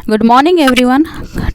Good morning everyone.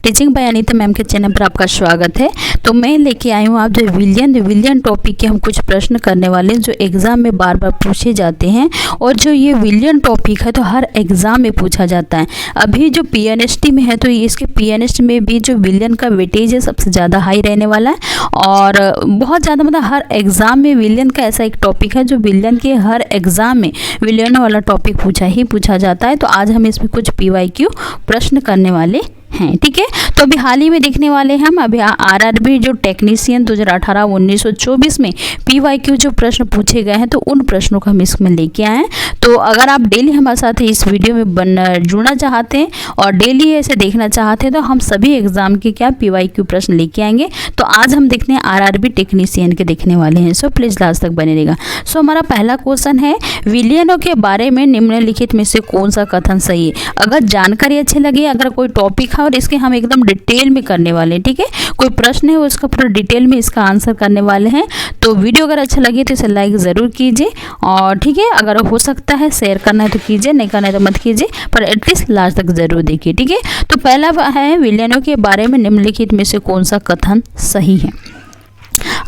Teaching bye Anita ma'am के channel पर आपका स्वागत है। तो मैं लेके आई हूँ आप जो विलियन टॉपिक के हम कुछ प्रश्न करने वाले हैं जो एग्ज़ाम में बार बार पूछे जाते हैं। और जो ये विलियन टॉपिक है तो हर एग्ज़ाम में पूछा जाता है। अभी जो पीएनएसटी में है तो इसके पीएनएसटी में भी जो विलियन का वेटेज है सबसे ज़्यादा हाई रहने वाला है। और बहुत ज़्यादा मतलब हर एग्ज़ाम में विलियन का ऐसा एक टॉपिक है जो विलियन के हर एग्ज़ाम में विलियन वाला टॉपिक पूछा जाता है। तो आज हम इसमें कुछ पीवाईक्यू प्रश्न करने वाले हैं, ठीक है। तो अभी हाल ही में देखने वाले हैं हम अभी आरआरबी जो टेक्नीशियन 2018-1924 में पीवाईक्यू जो प्रश्न पूछे गए हैं तो उन प्रश्नों को हम इसमें लेके आए हैं। तो अगर आप डेली हमारे साथ इस वीडियो में जुड़ना चाहते हैं और डेली ऐसे देखना चाहते हैं तो हम सभी एग्जाम के क्या पीवाईक्यू प्रश्न लेके आएंगे। तो आज हम देखते हैं आरआरबी टेक्नीशियन के देखने वाले हैं। सो प्लीज़ लास्ट तक बने रहेगा। सो हमारा पहला क्वेश्चन है, विलियनों के बारे में निम्नलिखित में से कौन सा कथन सही है। अगर जानकारी अच्छी लगी, अगर कोई टॉपिक है और इसके हम एकदम डिटेल में करने वाले हैं, ठीक है। कोई प्रश्न है उसका पूरा डिटेल में इसका आंसर करने वाले हैं। तो वीडियो अगर अच्छा लगे तो इसे लाइक ज़रूर कीजिए और ठीक है, अगर हो सकता है शेयर करना है तो कीजिए, नहीं करना है तो मत कीजिए, पर एटलीस्ट लास्ट तक ज़रूर देखिए, ठीक है। तो पहला है, विलियनों के बारे में निम्नलिखित में से कौन सा कथन सही है।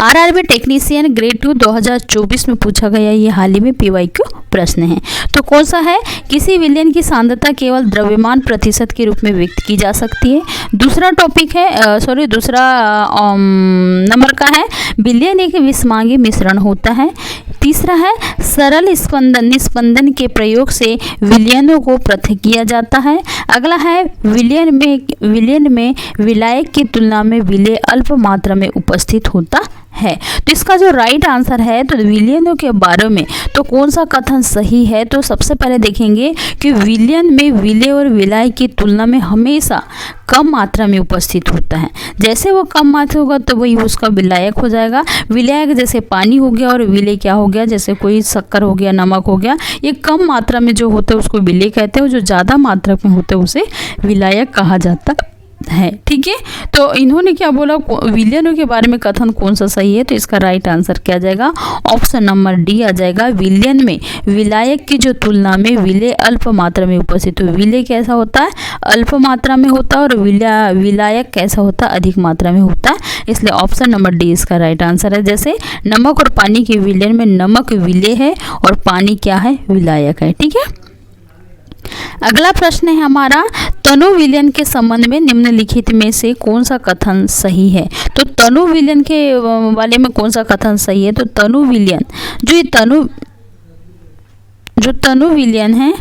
आरआरबी टेक्नीशियन ग्रेड 2 2024 में पूछा गया ये हाल ही में पीवाईक्यू प्रश्न है। तो कौन सा है, किसी विलियन की सांद्रता केवल द्रव्यमान प्रतिशत के रूप में व्यक्त की जा सकती है। दूसरा टॉपिक है दूसरा नंबर का है, विलियन एक विषमांगी मिश्रण होता है। तीसरा है, सरल निस्पंदन के प्रयोग से विलियनों को पृथक किया जाता है। अगला है, विलियन में विलायक की तुलना में विलेय अल्प मात्रा में उपस्थित होता है। तो इसका जो राइट आंसर है तो विलियनों के बारे में तो कौन सा कथन सही है। तो सबसे पहले देखेंगे कि विलियन में विलेय और विलाय की तुलना में हमेशा कम मात्रा में उपस्थित होता है। जैसे वो कम मात्रा होगा तो वही उसका विलायक हो जाएगा। विलायक जैसे पानी हो गया और विलेय क्या हो गया, जैसे कोई शक्कर हो गया, नमक हो गया। ये कम मात्रा में जो होता है उसको विलेय कहते हैं, जो ज़्यादा मात्रा में होते हैं उसे विलायक कहा जाता है, ठीक है। तो इन्होंने क्या बोला, विलियनों के बारे में कथन कौन सा सही है। तो इसका राइट आंसर क्या आ जाएगा, ऑप्शन नंबर डी आ जाएगा। विलियन में विलायक की जो तुलना में विलेय अल्प मात्रा में उपस्थित हो। विलेय कैसा होता है, अल्प मात्रा में होता है, और विलायक कैसा होता है, अधिक मात्रा में होता है। इसलिए ऑप्शन नंबर डी इसका राइट आंसर है। जैसे नमक और पानी के विलियन में नमक विलेय है और पानी क्या है, विलायक है, ठीक है। अगला प्रश्न है हमारा, तनु विलियन के संबंध में निम्नलिखित में से कौन सा कथन सही है। तो तनु विलियन के वाले में कौन सा कथन सही है। तो तनु विलियन जो तनु विलियन है,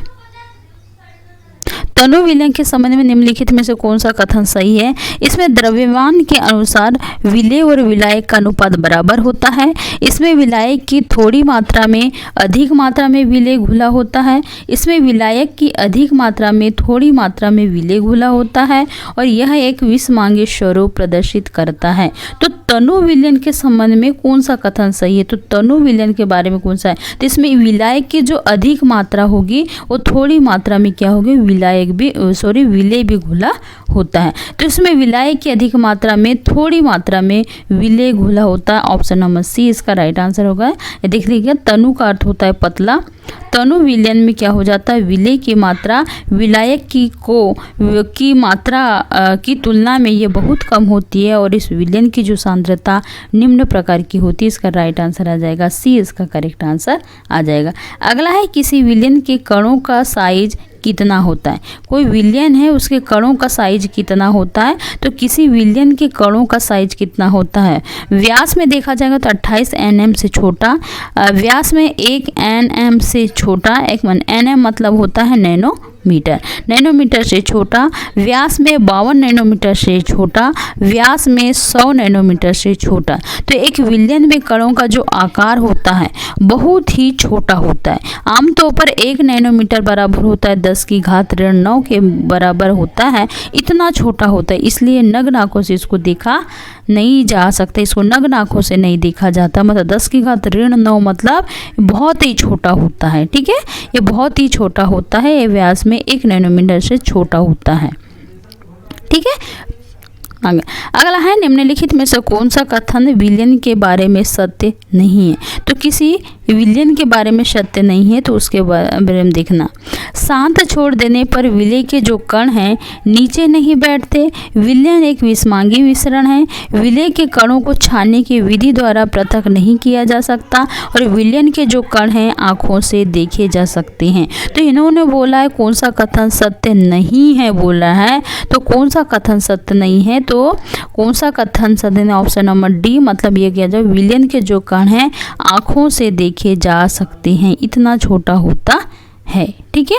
तनु विलियन के संबंध में निम्नलिखित में से कौन सा कथन सही है। इसमें द्रव्यमान के अनुसार विलेय और विलायक का अनुपात बराबर होता है। इसमें विलायक की थोड़ी मात्रा में अधिक मात्रा में विलेय घुला होता है। इसमें विलायक की अधिक मात्रा में थोड़ी मात्रा में विलेय घुला होता है और यह एक विषमांगी स्वरूप प्रदर्शित करता है। तो तनु विलियन के संबंध में कौन सा कथन सही है। तो तनु विलियन के बारे में कौन सा है, तो इसमें विलायक की जो अधिक मात्रा होगी वो थोड़ी मात्रा में क्या होगी, विलेय भी घुला होता है। तो इसमें विलायक की अधिक मात्रा में थोड़ी मात्रा में विलेय घुला होता है। ऑप्शन नंबर सी इसका राइट आंसर होगा। देख लीजिए, तनु का अर्थ होता है पतला। तनु विलियन में क्या हो जाता है, विलेय की मात्रा विलायक की मात्रा की तुलना में ये बहुत कम होती है और इस विलियन की जो सांद्रता निम्न प्रकार की होती है। इसका राइट आंसर आ जाएगा सी, इसका करेक्ट आंसर आ जाएगा। अगला है, किसी विलियन के कणों का साइज कितना होता है। कोई विलियन है उसके कणों का साइज कितना होता है। तो किसी विलियन के कणों का साइज कितना होता है, व्यास में देखा जाएगा तो 28 nm से छोटा, व्यास में 1 nm से छोटा, एक nm मतलब होता है नैनोमीटर से छोटा, व्यास में 52 नैनोमीटर से छोटा, व्यास में 100 नैनोमीटर से छोटा। तो एक विलियन में कणों का जो आकार होता है बहुत ही छोटा होता है। आमतौर पर 1 नैनोमीटर बराबर होता है 10⁻9 के बराबर होता है। इतना छोटा होता है, इसलिए नग्न आंखों से इसको देखा नहीं जा सकता, इसको नग्न आंखों से नहीं देखा जाता। मतलब 10⁻9 मतलब बहुत ही छोटा होता है, ठीक है। ये बहुत ही छोटा होता है, ये व्यास में 1 नैनोमीटर से छोटा होता है, ठीक है। अगला है निम्नलिखित में से कौन सा कथन विलयन के बारे में सत्य नहीं है। तो किसी विलयन के बारे में सत्य नहीं है तो उसके बारे में देखना। शांत छोड़ देने पर विलय के जो कण हैं नीचे नहीं बैठते। विलयन एक विषमांगी मिश्रण है। विलय के कणों को छानने की विधि द्वारा पृथक नहीं किया जा सकता और विलयन के जो कण हैं आँखों से देखे जा सकते हैं। तो इन्होंने बोला है कौन सा कथन सत्य नहीं है बोला है। तो कौन सा कथन सत्य नहीं है, तो कौन सा कथन सत्य नहीं, ऑप्शन नंबर डी। मतलब ये किया जाए विलयन के जो कण हैं आँखों से देखे जा सकते हैं, इतना छोटा होता है। ठीक है।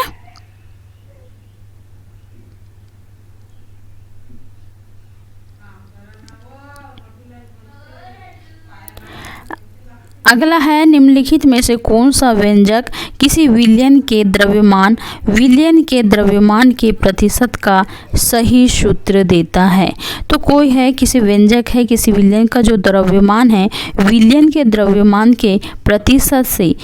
अगला है निम्नलिखित में से कौन सा व्यंजक किसी विलयन के द्रव्यमान के प्रतिशत का सही सूत्र देता है। तो कोई है किसी व्यंजक है किसी विलयन का जो द्रव्यमान है विलयन के द्रव्यमान के प्रतिशत से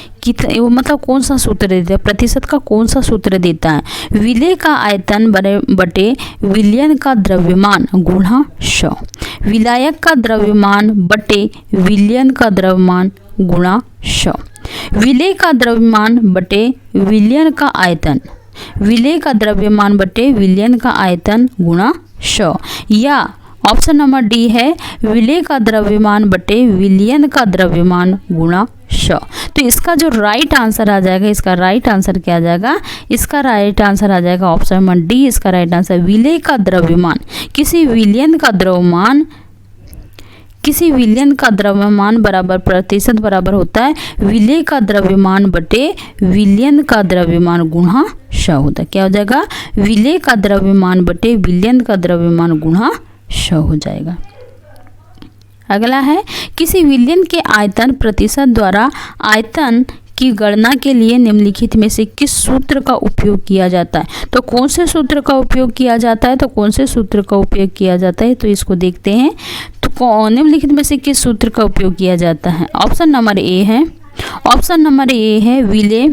मतलब कौन सा सूत्र देता है, प्रतिशत का कौन सा सूत्र देता है। विलय का आयतन बटे विलयन का द्रव्यमान गुणा 100। विलायक का द्रव्यमान बटे विलयन का द्रव्यमान गुणा 100। विलय का द्रव्यमान बटे विलयन का आयतन, विलय का द्रव्यमान बटे विलयन का आयतन गुणा 100। या ऑप्शन नंबर डी है विलय का द्रव्यमान बटे विलयन का द्रव्यमान गुणा 100। तो इसका जो राइट आंसर आ जाएगा, इसका राइट आंसर क्या आ जाएगा, इसका राइट आंसर आ जाएगा ऑप्शन नंबर डी। इसका राइट आंसर विलय का द्रव्यमान किसी विलयन का द्रव्यमान बराबर प्रतिशत बराबर होता है विलय का द्रव्यमान बटे विलयन का द्रव्यमान गुणा 100 होता है। क्या हो जाएगा, विलय का द्रव्यमान बटे विलयन का द्रव्यमान गुणा 100 हो जाएगा। अगला है किसी विलयन के आयतन प्रतिशत द्वारा आयतन की गणना के लिए निम्नलिखित में से किस सूत्र का उपयोग किया जाता है। तो कौन से सूत्र का उपयोग किया जाता है, तो कौन से सूत्र का उपयोग किया जाता है, तो इसको देखते हैं। तो निम्नलिखित में से किस सूत्र का उपयोग किया जाता है। ऑप्शन नंबर ए है, ऑप्शन नंबर ए है विलय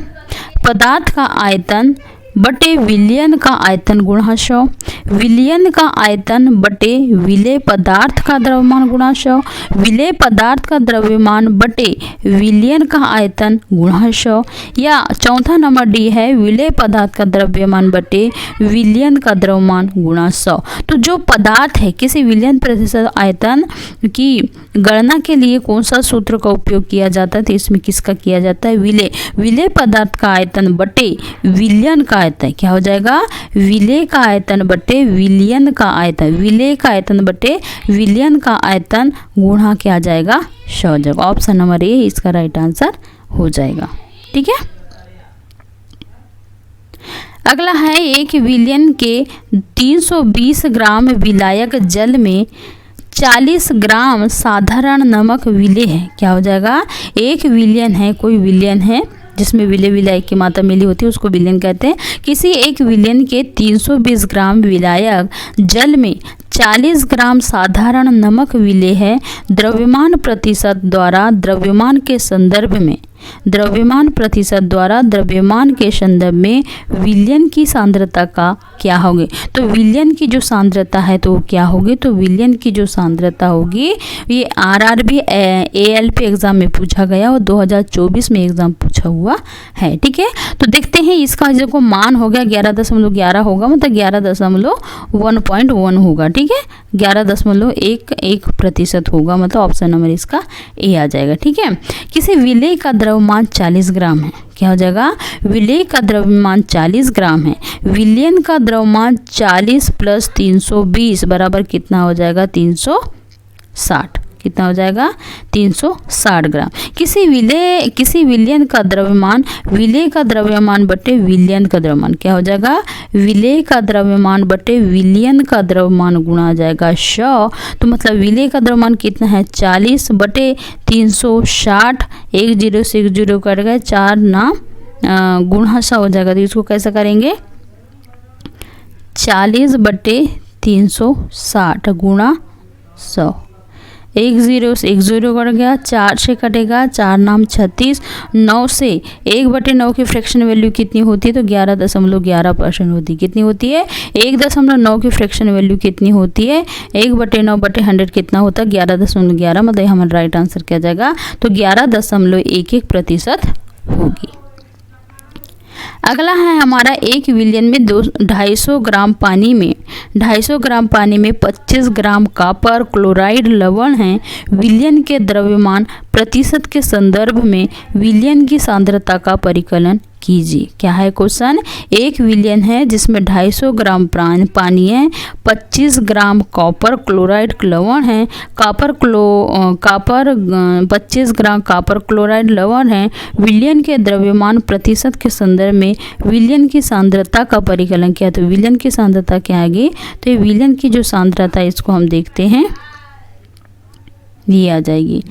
पदार्थ का आयतन बटे विलयन का आयतन गुणा 100। विलयन का आयतन बटे विलय पदार्थ का द्रव्यमान गुणा 100। विलय पदार्थ का द्रव्यमान बटे विलयन का आयतन गुणा 100। या चौथा नंबर डी है विलय पदार्थ का द्रव्यमान बटे विलयन का द्रव्यमान गुणा 100। तो जो पदार्थ है किसी विलयन प्रतिशत आयतन की गणना के लिए कौन सा सूत्र का उपयोग किया जाता है, तो इसमें किसका किया जाता है, विलय पदार्थ का आयतन बटे विलयन का आयतन। क्या हो जाएगा, विलय का आयतन बटे विलयन का आयतन, विलय का आयतन बटे विलयन का आयतन गुणा क्या आ जाएगा 100 हो जाएगा। ऑप्शन नंबर ए इसका राइट आंसर हो जाएगा। ठीक है। अगला है एक विलयन के 320 ग्राम विलायक जल में 40 ग्राम साधारण नमक विलय है। क्या हो जाएगा, एक विलयन है, कोई विलयन है जिसमें विलय विलायक की मात्रा मिली होती है उसको विलयन कहते हैं। किसी एक विलयन के 320 ग्राम विलायक जल में 40 ग्राम साधारण नमक विलय है। द्रव्यमान प्रतिशत द्वारा द्रव्यमान के संदर्भ में, द्रव्यमान प्रतिशत द्वारा द्रव्यमान के संदर्भ में विलयन की सांद्रता का क्या होगी। तो विलयन की जो सांद्रता है तो क्या होगी, तो विलयन की जो सांद्रता होगी, ये आरआरबी एएलपी एग्जाम में पूछा गया और 2024 में एग्जाम पूछा हुआ है। ठीक है। तो देखते हैं इसका जो मान हो गया 11.11 होगा, मतलब 11.1 होगा। ठीक है, 11.11% होगा, मतलब ऑप्शन नंबर इसका ए आ जाएगा। ठीक है। किसी विलय का द्रव्यमान 40 ग्राम है। क्या हो जाएगा, विलय का द्रव्यमान 40 ग्राम है। विलयन का द्रव्यमान 40 प्लस 320 बराबर कितना हो जाएगा, 360। कितना हो जाएगा, 360 ग्राम। किसी विलयन का द्रव्यमान, विलय का द्रव्यमान बटे विलयन का द्रव्यमान क्या हो जाएगा, विलय का द्रव्यमान बटे विलयन का द्रव्यमान गुणा जाएगा 100। तो मतलब विलय का द्रव्यमान कितना है, 40 बटे 360, 1 0 से 1 0 कट गए, 4 ना गुणा 100 हो जाएगा। तो इसको कैसे करेंगे, 40 बटे 360 गुणा 100, एक 0 से 1 0 कट गया, 4 से कटेगा, 4 नाम 36, 9 से 1/9 की फ्रैक्शन वैल्यू कितनी होती है? तो 11.11% होती है। कितनी होती है? 1.9 की फ्रैक्शन वैल्यू कितनी होती है? 1/9/100 कितना होता है? 11.11, मतलब हमारा राइट आंसर क्या जाएगा? तो 11.11% होगी। अगला है हमारा 1 विलियन में 250 ग्राम पानी में 25 ग्राम कॉपर क्लोराइड लवण है। विलियन के द्रव्यमान प्रतिशत के संदर्भ में विलियन की सांद्रता का परिकलन कीजिए। क्या है क्वेश्चन? 1 विलियन है जिसमें 250 ग्राम पानी है, 25 ग्राम कॉपर क्लोराइड लवण है, 25 ग्राम कॉपर क्लोराइड लवण है। विलियन के द्रव्यमान प्रतिशत के संदर्भ में विलियन की सांद्रता का परिकलन किया। तो विलियन की सांद्रता क्या आएगी? तो ये विलियन की जो सांद्रता है इसको हम देखते हैं, ये आ जाएगी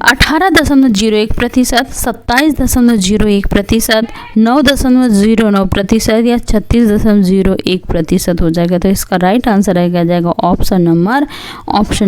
18.01%, 27.01%, 9.09% या 36.01% हो जाएगा। तो इसका राइट आंसर आ जाएगा ऑप्शन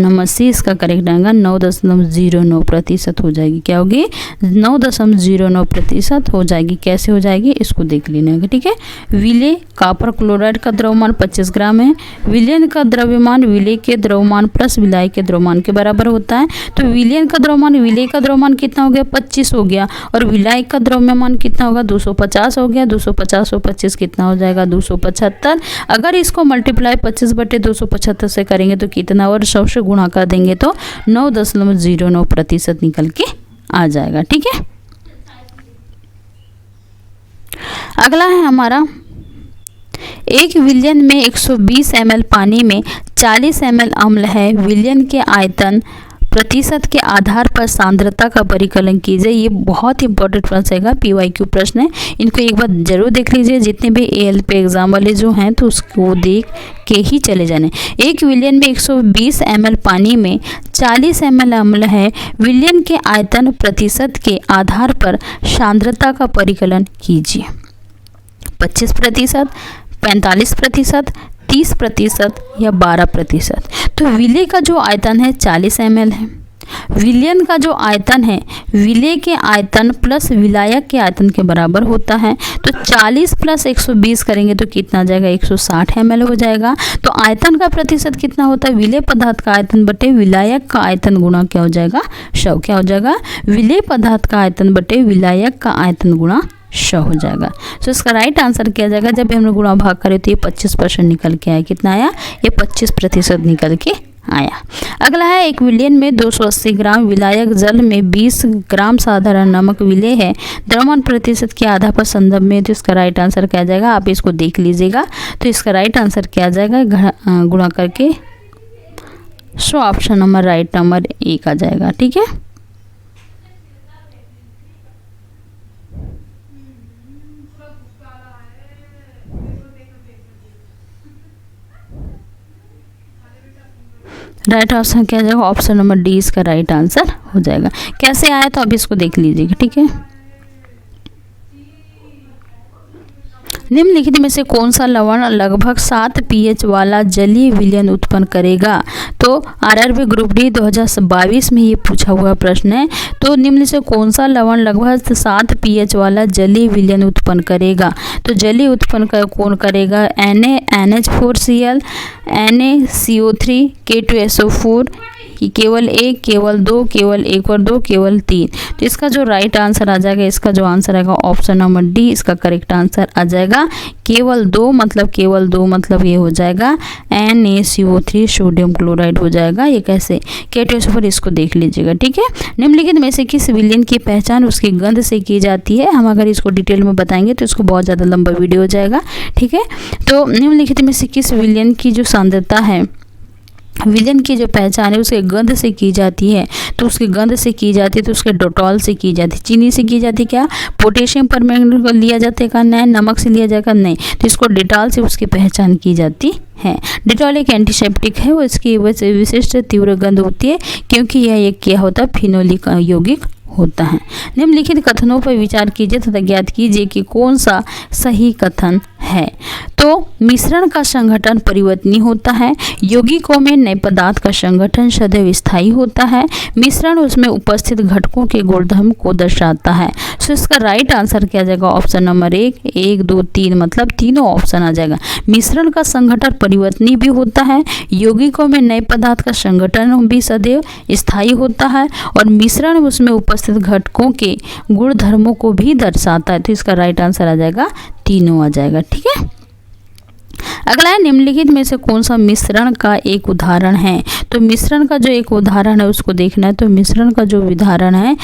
नंबर सी इसका करेक्ट आएगा। 9.09% हो जाएगी। क्या होगी? 9.09% हो जाएगी। कैसे हो जाएगी इसको देख लेना, ठीक है। विलेय कॉपर क्लोराइड का द्रव्यमान 25 ग्राम है। विलियन का द्रव्यमान विलेय के द्रव्यमान प्लस विलायक के द्रव्यमान के बराबर होता है। तो विलियन का द्रव्यमान विलेय का द्रव्यमान कितना हो गया? 25 हो गया। और विलायक का द्रव्यमान कितना होगा? 250 हो गया। 250 और 25 कितना हो जाएगा? 275। अगर इसको मल्टीप्लाई 25/275 से करेंगे तो कितना, और 100 से गुणा कर देंगे तो 9.09% निकल के आ जाएगा, ठीक है। अगला है हमारा 1 विलियन में 120 ml पानी में 40 ml अम्ल है। विलियन के आयतन प्रतिशत के आधार पर सांद्रता का परिकलन कीजिए। ये बहुत इंपॉर्टेंट प्रश्न है, PYQ प्रश्न है। इनको एक बार जरूर देख लीजिए। जितने भी ALP एग्जाम वाले जो हैं तो उसको देख के ही चले जाने। 1 विलियन में 120 ml पानी में 40 ml अम्ल है। विलियन के आयतन प्रतिशत के आधार पर सांद्रता का परिकलन कीजिए। 25%, 45%, 30% या 12%। तो विलेय का जो आयतन है 40 ml है। विलियन का जो आयतन है विलेय के आयतन प्लस विलायक के आयतन के बराबर होता है। तो 40 + 120 करेंगे तो कितना जाएगा? 160 ml हो जाएगा। तो आयतन का प्रतिशत कितना होता है? विलेय पदार्थ का आयतन बटे विलायक का आयतन गुणा क्या हो जाएगा? 100। क्या हो जाएगा? विलेय पदार्थ का आयतन बटे विलायक का आयतन गुणा 100 हो जाएगा। तो इसका राइट आंसर क्या जाएगा? जब हमने गुणा भाग करे तो ये 25% निकल के आया। कितना आया? ये 25% निकल के आया। अगला है 1 विलियन में 280 ग्राम विलायक जल में 20 ग्राम साधारण नमक विलेय है। द्रव्यमान प्रतिशत के आधार पर संदर्भ में। तो इसका राइट आंसर क्या जाएगा? आप इसको देख लीजिएगा। तो इसका राइट आंसर क्या जाएगा? गुणा करके ऑप्शन नंबर राइट नंबर 1 आ जाएगा, ठीक है। राइट आंसर क्या जाएगा? ऑप्शन नंबर डी इसका राइट आंसर हो जाएगा। कैसे आया तो अब इसको देख लीजिएगा, ठीक है। निम्नलिखित में से कौन सा लवण लगभग 7 pH वाला जलीय विलयन उत्पन्न करेगा? तो RRB ग्रुप डी 2022 में ये पूछा हुआ प्रश्न है। तो निम्न से कौन सा लवण लगभग 7 pH वाला जलीय विलयन उत्पन्न करेगा? तो जलीय उत्पन्न कौन करेगा? NaNH4Cl, NaCO3, K2SO4, कि केवल 1, केवल 2, केवल 1 और 2, केवल 3। तो इसका जो राइट आंसर आ जाएगा, इसका जो आंसर आएगा ऑप्शन नंबर डी इसका करेक्ट आंसर आ जाएगा। केवल 2 मतलब ये हो जाएगा NaCO3 सोडियम क्लोराइड हो जाएगा। ये कैसे? K2SO4 इसको देख लीजिएगा, ठीक है। निम्नलिखित में से किस विलयन की पहचान उसकी गंध से की जाती है? हम अगर इसको डिटेल में बताएंगे तो इसको बहुत ज़्यादा लंबा वीडियो हो जाएगा, ठीक है। तो निम्नलिखित में से किस विलयन की जो सांद्रता है, विलयन की जो पहचान है उसके गंध से की जाती है? तो उसके गंध से की जाती है तो उसके डेटॉल से की जाती है। चीनी से की जाती है क्या? पोटेशियम परमैंगनेट को लिया जाता है का? नहीं। नमक से लिया जाएगा? नहीं। तो इसको डेटॉल से उसकी पहचान की जाती है। डेटॉल एक एंटीसेप्टिक है, वो इसकी विशिष्ट तीव्र गंध होती है क्योंकि यह एक क्या होता है? फिनोलिक यौगिक होता है। निम्नलिखित कथनों पर विचार कीजिए तथा ज्ञात कीजिए कि कौन सा सही कथन है। तो मिश्रण का संगठन परिवर्तनीय होता है। यौगिकों में नए पदार्थ का संगठन सदैव स्थायी होता है। मिश्रण उसमें उपस्थित घटकों के गुणधर्म को दर्शाता है। सो इसका राइट आंसर क्या आ जाएगा? ऑप्शन नंबर 1, 2, 3 मतलब तीनों ऑप्शन आ जाएगा। मिश्रण का संगठन परिवर्तनीय भी होता है, यौगिकों में नए पदार्थ का संगठन भी सदैव स्थायी होता है और मिश्रण उसमें उपस्थित घटकों के गुणधर्मों को भी दर्शाता है। तो इसका राइट आंसर आ जाएगा, तीनों आ जाएगा। ठीक है, अगला है निम्नलिखित में से कौन सा मिश्रण का एक उदाहरण है? तो मिश्रण का जो एक उदाहरण है उसको देखना है। तो मिश्रण का जो उदाहरण है,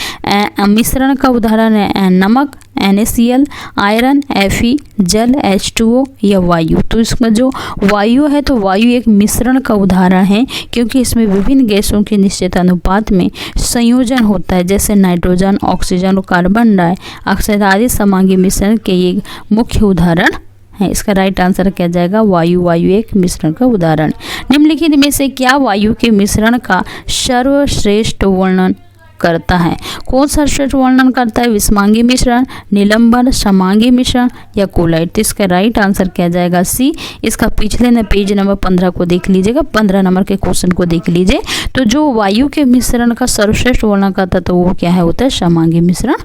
मिश्रण का उदाहरण है नमक NaCl, आयरन Fe, जल H2O या वायु। तो इसमें जो वायु है तो वायु एक मिश्रण का उदाहरण है क्योंकि इसमें विभिन्न गैसों के निश्चित अनुपात में संयोजन होता है, जैसे नाइट्रोजन, ऑक्सीजन और कार्बन डाइऑक्साइड आदि समांगी मिश्रण के एक मुख्य उदाहरण है। इसका राइट आंसर क्या जाएगा? वायु। वायु एक मिश्रण का उदाहरण। निम्नलिखित में से क्या वायु के मिश्रण का सर्वश्रेष्ठ वर्णन करता है? कौन सा श्रेष्ठ वर्णन करता है? विषमांगी मिश्रण, निलंबन, समांगी मिश्रण या कोलाइड। तो इसका राइट आंसर क्या जाएगा? सी। इसका पिछले न पेज नंबर 15 को देख लीजिएगा, 15 नंबर के क्वेश्चन को देख लीजिए। तो जो वायु के मिश्रण का सर्वश्रेष्ठ वर्णन करता है तो वो क्या है होता है? समांगी मिश्रण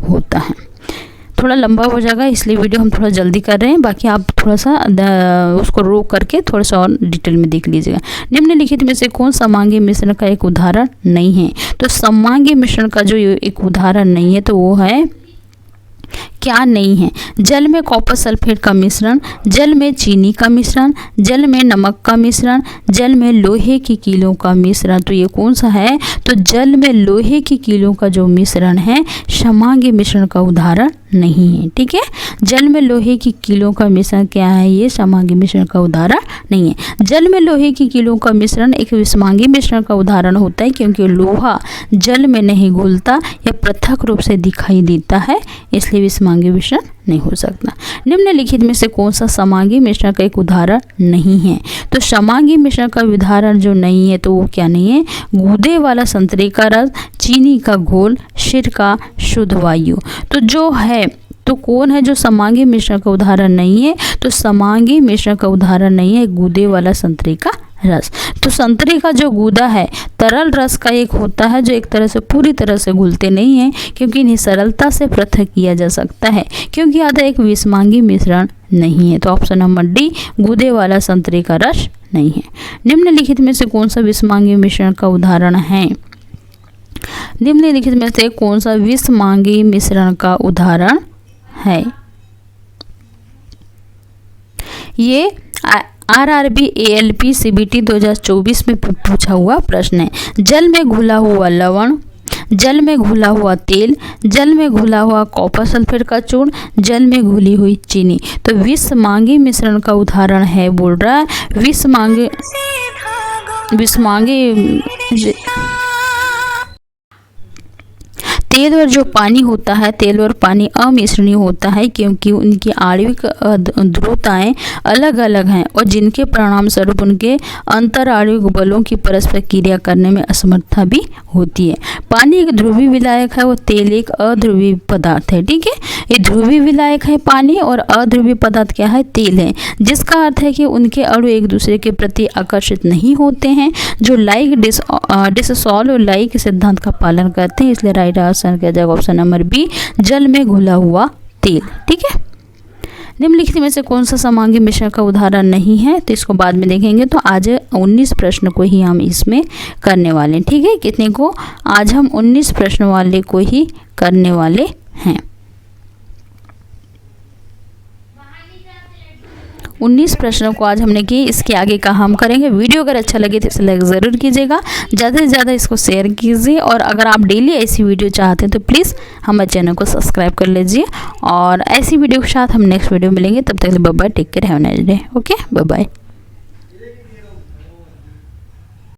होता है। थोड़ा लंबा हो जाएगा इसलिए वीडियो हम थोड़ा जल्दी कर रहे हैं, बाकी आप थोड़ा सा उसको रोक करके थोड़ा सा और डिटेल में देख लीजिएगा। निम्नलिखित में से कौन समांगी मिश्रण का एक उदाहरण नहीं है? तो समांगी मिश्रण का जो एक उदाहरण नहीं है तो वो है क्या नहीं है? जल में कॉपर सल्फेट का मिश्रण, जल में चीनी का मिश्रण, जल में नमक का मिश्रण, जल में लोहे की कीलों का मिश्रण। तो ये कौन सा है? तो जल में लोहे की कीलों का जो मिश्रण है समांगी मिश्रण का उदाहरण नहीं है। ठीक है, जल में लोहे की कीलों का मिश्रण क्या है? ये समांगी मिश्रण का उदाहरण नहीं है। जल में लोहे की कीलों का मिश्रण एक विषमांगी मिश्रण का उदाहरण होता है क्योंकि लोहा जल में नहीं घुलता या पृथक रूप से दिखाई देता है, इसलिए विषमांगी मिश्रण नहीं हो सकता। निम्नलिखित में से कौन सा समांगी मिश्रण का एक उदाहरण नहीं है? तो समांगी मिश्रण का उदाहरण जो नहीं है तो वो क्या नहीं है? गूदे वाला संतरे का रस, चीनी का घोल, सिरका, शुद्ध वायु। तो जो है तो कौन है जो समांगी मिश्रण का उदाहरण नहीं है? तो समांगी मिश्रण का उदाहरण नहीं है गूदे वाला संतरे का रस। तो संतरे का जो गूदा है तरल रस का एक होता है जो एक तरह से पूरी तरह से घुलते नहीं हैं क्योंकि इन्हें सरलता से पृथक किया जा सकता है क्योंकि यह एक विषमांगी मिश्रण नहीं है। तो ऑप्शन नंबर डी, गूदे वाला संतरे का रस नहीं है। निम्नलिखित में से कौन सा विषमांगी मिश्रण का उदाहरण है? निम्नलिखित में से कौन सा विषमांगी मिश्रण का उदाहरण है? ये RRB ALP CBT 2024 में पूछा हुआ प्रश्न है। जल में घुला हुआ लवण, जल में घुला हुआ तेल, जल में घुला हुआ कॉपर सल्फेट का चूर्ण, जल में घुली हुई चीनी। तो विषमांगी मिश्रण का उदाहरण है बोल रहा है विषमांगी तेल और जो पानी होता है, तेल और पानी अमिश्रणीय होता है क्योंकि उनकी आणविक ध्रुवताएं अलग अलग हैं और जिनके परिणाम स्वरूप उनके अंतर आणविक बलों की परस्पर क्रिया करने में असमर्थता भी होती है। पानी एक ध्रुवीय विलायक है और तेल एक अध्रुवीय पदार्थ है। ठीक है, ये ध्रुवीय विलायक है पानी और अध्रुवीय पदार्थ क्या है? तेल है, जिसका अर्थ है कि उनके अणु एक दूसरे के प्रति आकर्षित नहीं होते हैं जो लाइक डिसॉल्व और लाइक सिद्धांत का पालन करते हैं। इसलिए राइट आंसर क्या जाएगा? ऑप्शन नंबर बी, जल में घुला हुआ तेल। ठीक है, निम्नलिखित में से कौन सा समांगी मिश्रण का उदाहरण नहीं है? तो इसको बाद में देखेंगे। तो आज 19 प्रश्न को ही हम इसमें करने वाले हैं। ठीक है, कितने को? आज हम 19 प्रश्न वाले को ही करने वाले हैं। 19 प्रश्नों को आज हमने किए, इसके आगे का हम करेंगे। वीडियो अगर अच्छा लगे तो इसे लाइक ज़रूर कीजिएगा, ज़्यादा से ज़्यादा इसको शेयर कीजिए और अगर आप डेली ऐसी वीडियो चाहते हैं तो प्लीज़ हमारे चैनल को सब्सक्राइब कर लीजिए और ऐसी वीडियो के साथ हम नेक्स्ट वीडियो मिलेंगे। तब तक bye bye, take care, have a nice day. Okay, bye bye.